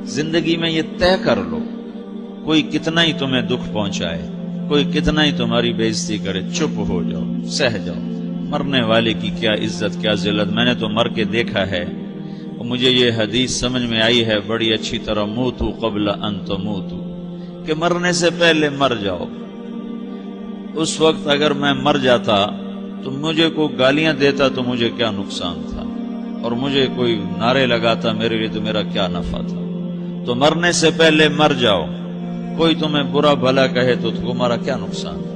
زندگی میں یہ طے کر لو، کوئی کتنا ہی تمہیں دکھ پہنچائے، کوئی کتنا ہی تمہاری بےعزتی کرے، چپ ہو جاؤ، سہ جاؤ۔ مرنے والے کی کیا عزت، کیا ذلت، میں نے تو مر کے دیکھا ہے، اور مجھے یہ حدیث سمجھ میں آئی ہے بڑی اچھی طرح، موتو قبل ان تموتو، کہ مرنے سے پہلے مر جاؤ۔ اس وقت اگر میں مر جاتا تو مجھے کوئی گالیاں دیتا تو مجھے کیا نقصان تھا، اور مجھے کوئی نعرے لگاتا میرے لیے تو میرا کیا نفع تھا۔ تو مرنے سے پہلے مر جاؤ، کوئی تمہیں برا بھلا کہے تو تمہارا کیا نقصان ہے،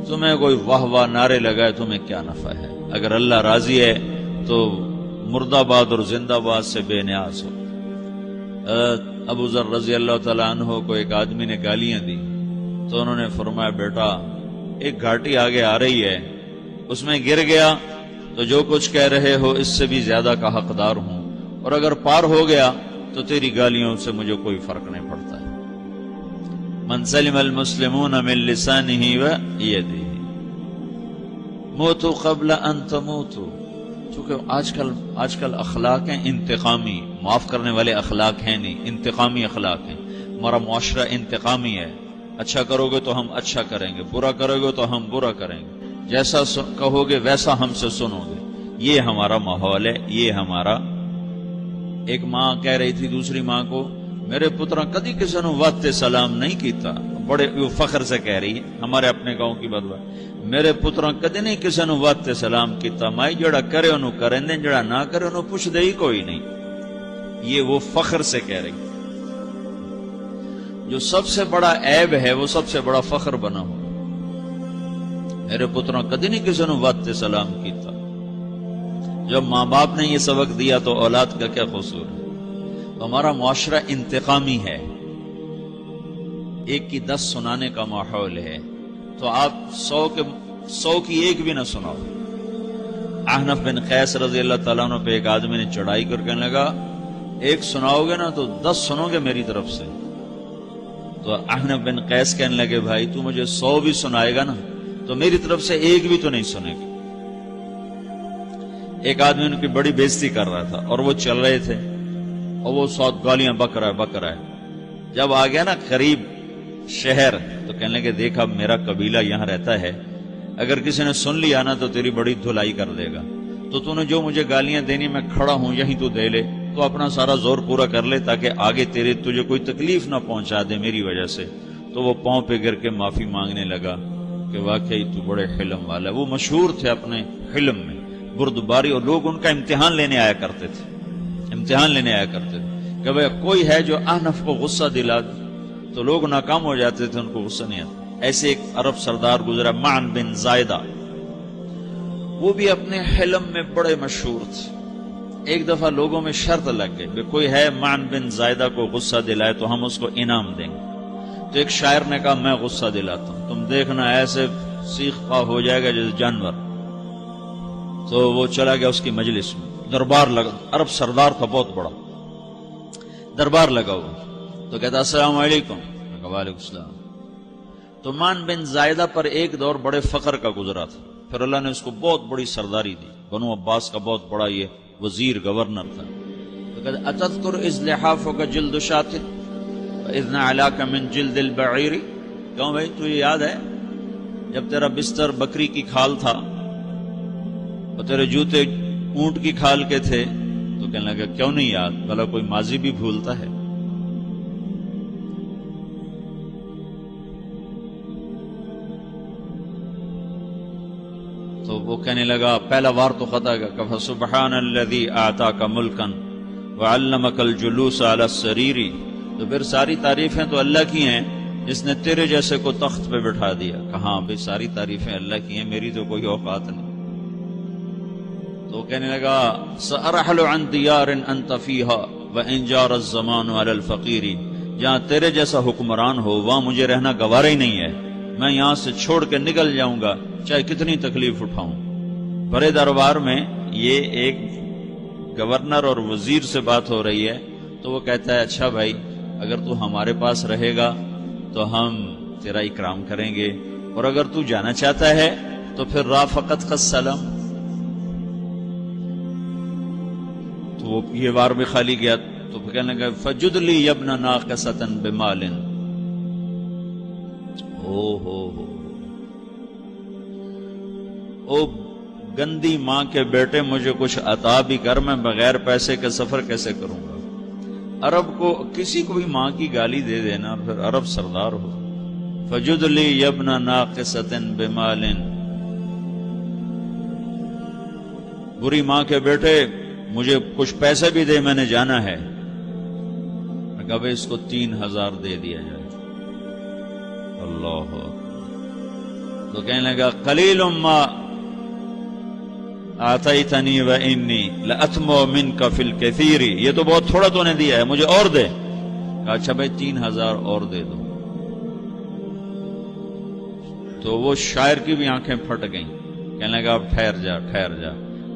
تمہیں کوئی واہ واہ نعرے لگائے تمہیں کیا نفع ہے۔ اگر اللہ راضی ہے تو مردہ باد اور زندہ باد سے بے نیاز ہو۔ ابو ذر رضی اللہ تعالیٰ عنہ کو ایک آدمی نے گالیاں دی تو انہوں نے فرمایا بیٹا ایک گھاٹی آگے آ رہی ہے، اس میں گر گیا تو جو کچھ کہہ رہے ہو اس سے بھی زیادہ کا حقدار ہوں، اور اگر پار ہو گیا تو تیری گالیوں سے مجھے کوئی فرق نہیں پڑتا ہے۔ من سلم المسلمون من لسانه ویدہ موتوا قبل ان تموتوا۔ چونکہ آج کل اخلاق ہیں انتقامی، معاف کرنے والے اخلاق ہیں نہیں، انتقامی اخلاق ہیں۔ ہمارا معاشرہ انتقامی ہے، اچھا کرو گے تو ہم اچھا کریں گے، برا کرو گے تو ہم برا کریں گے، جیسا کہو گے ویسا ہم سے سنو گے، یہ ہمارا ماحول ہے، یہ ہمارا۔ ایک ماں کہہ رہی تھی دوسری ماں کو، میرے پترا کدی کسی نے وقت سلام نہیں کیتا، بڑے فخر سے کہہ رہی ہے، ہمارے اپنے گاؤں کی بدوا، میرے پترا کدی نہیں کسی نے وقت سلام کیتا، مائی جڑا کرے انہوں کریں دیں، جڑا نہ کرے انہوں پوچھ دے ہی کوئی نہیں۔ یہ وہ فخر سے کہہ رہی، جو سب سے بڑا عیب ہے وہ سب سے بڑا فخر بنا ہو۔ میرے پترا کدی نہیں کسی نے وقت سلام کیتا۔ جب ماں باپ نے یہ سبق دیا تو اولاد کا کیا قصور ہے؟ ہمارا معاشرہ انتقامی ہے، ایک کی 10 سنانے کا ماحول ہے، تو آپ 100 کی ایک بھی نہ سناؤ۔ احنف بن قیس رضی اللہ تعالیٰ عنہ پہ ایک آدمی نے چڑھائی کر کہنے لگا ایک سناؤ گے نا تو 10 سنو گے میری طرف سے۔ تو احنف بن قیس کہنے لگے بھائی تو مجھے 100 بھی سنائے گا نا تو میری طرف سے ایک بھی تو نہیں سنے گی۔ ایک آدمی ان کی بڑی بےزتی کر رہا تھا اور وہ چل رہے تھے اور وہ 100 گالیاں بک رہا ہے۔ جب آ گیا نا قریب شہر تو کہنے لگے دیکھا میرا قبیلہ یہاں رہتا ہے، اگر کسی نے سن لیا نا تو تیری بڑی دھلائی کر دے گا، تو نے جو مجھے گالیاں دینی میں کھڑا ہوں یہیں تو دے لے، تو اپنا سارا زور پورا کر لے تاکہ آگے تجھے کوئی تکلیف نہ پہنچا دے میری وجہ سے۔ تو وہ پاؤں پہ گر کے معافی مانگنے لگا کہ واقعی تو بڑے حلم والا ہے۔ وہ مشہور تھے اپنے حلم میں، بردباری، اور لوگ ان کا امتحان لینے آیا کرتے تھے کہ بھئی کوئی ہے جو احنف کو غصہ دلا دے، تو لوگ ناکام ہو جاتے تھے، ان کو غصہ نہیں آتا۔ ایسے ایک عرب سردار گزرا معن بن زائدہ، وہ بھی اپنے حلم میں بڑے مشہور تھے۔ ایک دفعہ لوگوں میں شرط لگ گئی کہ کوئی ہے معن بن زائدہ کو غصہ دلائے تو ہم اس کو انعام دیں گے۔ تو ایک شاعر نے کہا میں غصہ دلاتا ہوں، تم دیکھنا ایسے سیخ پا ہو جائے گا جیسے جانور۔ تو وہ چلا گیا اس کی مجلس میں، دربار لگا، عرب سردار تھا بہت بڑا، دربار لگا ہوا، تو کہتا السلام علیکم، وعلیکم السلام۔ تو معن بن زائدہ پر ایک دور بڑے فقر کا گزرا تھا، پھر اللہ نے اس کو بہت بڑی سرداری دی، بنو عباس کا بہت بڑا یہ وزیر گورنر تھا۔ تو کہتا اتذکر اذ لحافک جلد شاۃ واذ نعلاک من جلد البعیر، کیوں بھائی تجھے یاد ہے جب تیرا بستر بکری کی کھال تھا اور تیرے جوتے اونٹ کی کھال کے تھے؟ تو کہنے لگا کیوں نہیں یاد، بھلا کوئی ماضی بھی بھولتا ہے؟ تو وہ کہنے لگا پہلا وار تو خطا کا، کہ سبحان الذی اعطاک ملکا وعلمک الجلوس علی السریر، تو پھر ساری تعریفیں تو اللہ کی ہیں جس نے تیرے جیسے کو تخت پہ بٹھا دیا۔ کہاں بھئی ساری تعریفیں اللہ کی ہیں، میری تو کوئی اوقات نہیں۔ تو کہنے لگا سأرحل عن دیار انت فیہا وان جار الزمان علی الفقیر، جہاں تیرے جیسا حکمران ہو وہاں مجھے رہنا گوارا ہی نہیں ہے، میں یہاں سے چھوڑ کے نکل جاؤں گا چاہے کتنی تکلیف اٹھاؤں۔ بڑے دربار میں یہ ایک گورنر اور وزیر سے بات ہو رہی ہے، تو وہ کہتا ہے اچھا بھائی اگر تو ہمارے پاس رہے گا تو ہم تیرا اکرام کریں گے، اور اگر تو جانا چاہتا ہے تو پھر رافقت کا السلام۔ تو وہ یہ وار بھی خالی گیا، تو کہنے لگا فجد لی ابن ناقصۃ بمال. او گندی ماں کے بیٹے مجھے کچھ عطا بھی کر، میں بغیر پیسے کے سفر کیسے کروں گا؟ عرب کو کسی کو بھی ماں کی گالی دے دینا اور پھر عرب سردار ہو. فجد لی ابن ناقصۃ بمال. بری ماں کے بیٹے مجھے کچھ پیسے بھی دے، میں نے جانا ہے. میں کہا اس کو 3000 دے دیا جائے. اللہ. تو کہنے لگا قلیل ما آتیتنی و انی لأطمع منک فی الکثیر. یہ تو بہت تھوڑا تو نے دیا ہے، مجھے اور دے. کہا اچھا بھائی 3000 اور دے دو. تو وہ شاعر کی بھی آنکھیں پھٹ گئیں. کہنے لگا اب ٹھہر جا ٹھہر جا،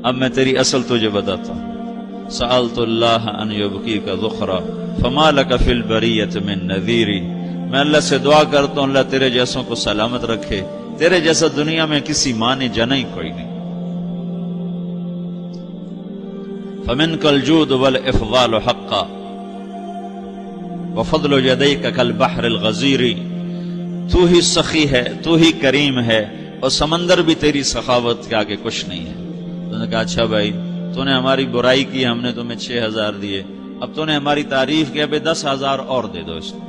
اب میں تیری اصل تجھے بتاتا ہوں. سألت اللہ ان یبکیک ذخرا فما لک فی البریۃ من نذیر. میں اللہ سے دعا کرتا ہوں اللہ تیرے جیسوں کو سلامت رکھے، تیرے جیسا دنیا میں کسی ماں نے جنا ہی کوئی نہیں. فمنک الجود والافضال حقا وفضل یدیک کالبحر الغزیر. تو ہی سخی ہے، تو ہی کریم ہے، اور سمندر بھی تیری سخاوت کے آگے کچھ نہیں ہے. تو نے کہا اچھا بھائی تو نے ہماری برائی کی، ہم نے تمہیں 6000 دیے، اب تو نے ہماری تعریف کی، اب 10,000 اور دے دو اس کو.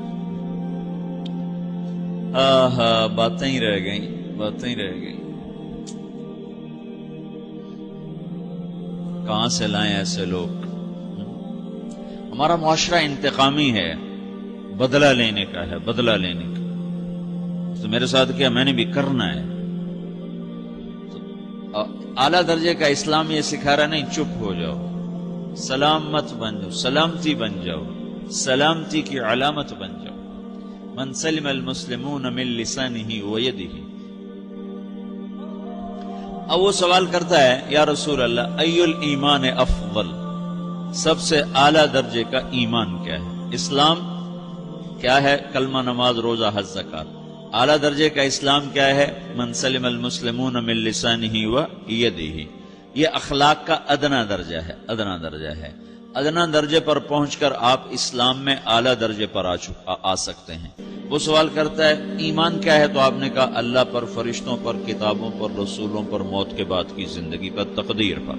باتیں ہی رہ گئیں، باتیں ہی رہ گئیں. کہاں سے لائیں ایسے لوگ؟ ہمارا معاشرہ انتقامی ہے، بدلہ لینے کا ہے، بدلہ لینے کا. تو میرے ساتھ کیا میں نے بھی کرنا ہے. تو اعلیٰ درجے کا اسلام یہ سکھا رہا نہیں چپ ہو جاؤ، سلامت بن جاؤ، سلامتی بن جاؤ، سلامتی کی علامت بن جاؤ. من سلم المسلمون من لسانہ ویدہ. اب وہ سوال کرتا ہے یا رسول اللہ ای الایمان افضل، سب سے اعلیٰ درجے کا ایمان کیا ہے؟ اسلام کیا ہے؟ کلمہ، نماز، روزہ، حج، زکات. اعلیٰ درجے کا اسلام کیا ہے؟ من سلم المسلمون من لسانہ ویدہ. یہ اخلاق کا ادنا درجہ ہے، ادنا درجہ ہے. ادنا درجے پر پہنچ کر آپ اسلام میں اعلیٰ درجے پر آ سکتے ہیں. وہ سوال کرتا ہے ایمان کیا ہے؟ تو آپ نے کہا اللہ پر، فرشتوں پر، کتابوں پر، رسولوں پر، موت کے بعد کی زندگی پر، تقدیر پر.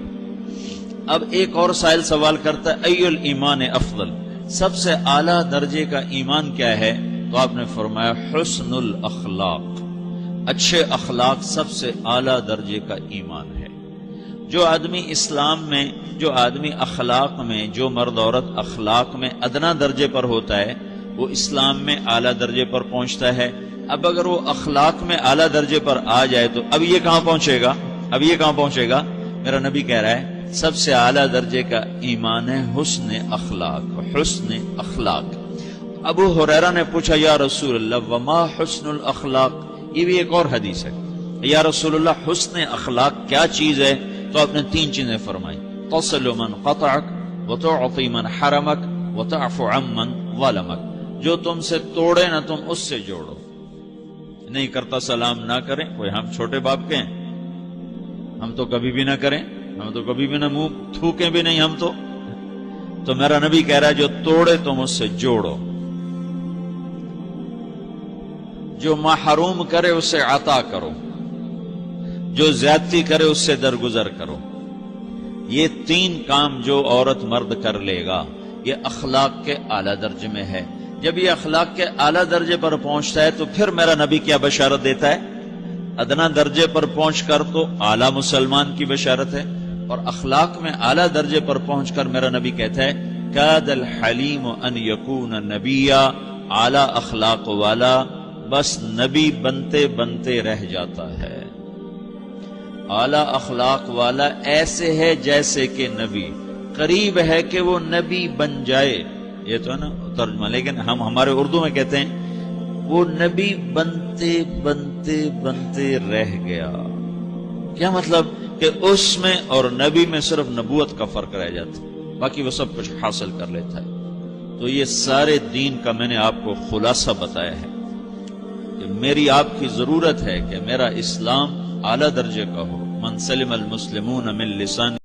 اب ایک اور سائل سوال کرتا ہے ای الایمان افضل، سب سے اعلیٰ درجے کا ایمان کیا ہے؟ تو آپ نے فرمایا حسن الاخلاق، اچھے اخلاق سب سے اعلیٰ درجے کا ایمان ہے. جو آدمی اسلام میں، جو آدمی اخلاق میں، جو مرد عورت اخلاق میں ادنا درجے پر ہوتا ہے وہ اسلام میں اعلیٰ درجے پر پہنچتا ہے. اب اگر وہ اخلاق میں اعلیٰ درجے پر آ جائے تو اب یہ کہاں پہنچے گا؟ اب یہ کہاں پہنچے گا؟ میرا نبی کہہ رہا ہے سب سے اعلیٰ درجے کا ایمان ہے حسن اخلاق، حسن اخلاق. ابو ہریرہ نے پوچھا یا رسول اللہ وما حسن الاخلاق؟ یہ بھی ایک اور حدیث ہے. یا رسول اللہ حسن اخلاق کیا چیز ہے؟ تو آپ نے 3 چیزیں فرمائی، تصل من قطعک وتعطی من حرمک وتعفو عمن ظلمک. جو تم سے توڑے نہ تم اس سے جوڑو. نہیں کرتا سلام نہ کریں. کوئی ہم چھوٹے باپ کے ہیں؟ ہم تو کبھی بھی نہ کریں، ہم تو کبھی بھی نہ منہ تھوکیں بھی نہیں ہم تو میرا نبی کہہ رہا ہے جو توڑے تم اس سے جوڑو، جو محروم کرے اس سے عطا کرو، جو زیادتی کرے اس سے درگزر کرو. یہ 3 کام جو عورت مرد کر لے گا یہ اخلاق کے اعلیٰ درجے میں ہے. جب یہ اخلاق کے اعلیٰ درجے پر پہنچتا ہے تو پھر میرا نبی کیا بشارت دیتا ہے؟ ادنا درجے پر پہنچ کر تو اعلیٰ مسلمان کی بشارت ہے، اور اخلاق میں اعلیٰ درجے پر پہنچ کر میرا نبی کہتا ہے کاد الحلیم ان یکون نبیا. اعلیٰ اخلاق والا بس نبی بنتے بنتے رہ جاتا ہے. اعلیٰ اخلاق والا ایسے ہے جیسے کہ نبی، قریب ہے کہ وہ نبی بن جائے. یہ تو ہے نا ترجمہ، لیکن ہم ہمارے اردو میں کہتے ہیں وہ نبی بنتے بنتے بنتے رہ گیا. کیا مطلب؟ کہ اس میں اور نبی میں صرف نبوت کا فرق رہ جاتا، باقی وہ سب کچھ حاصل کر لیتا ہے. تو یہ سارے دین کا میں نے آپ کو خلاصہ بتایا ہے کہ میری آپ کی ضرورت ہے کہ میرا اسلام اعلیٰ درجے کا ہو. من سلم المسلمون من لسان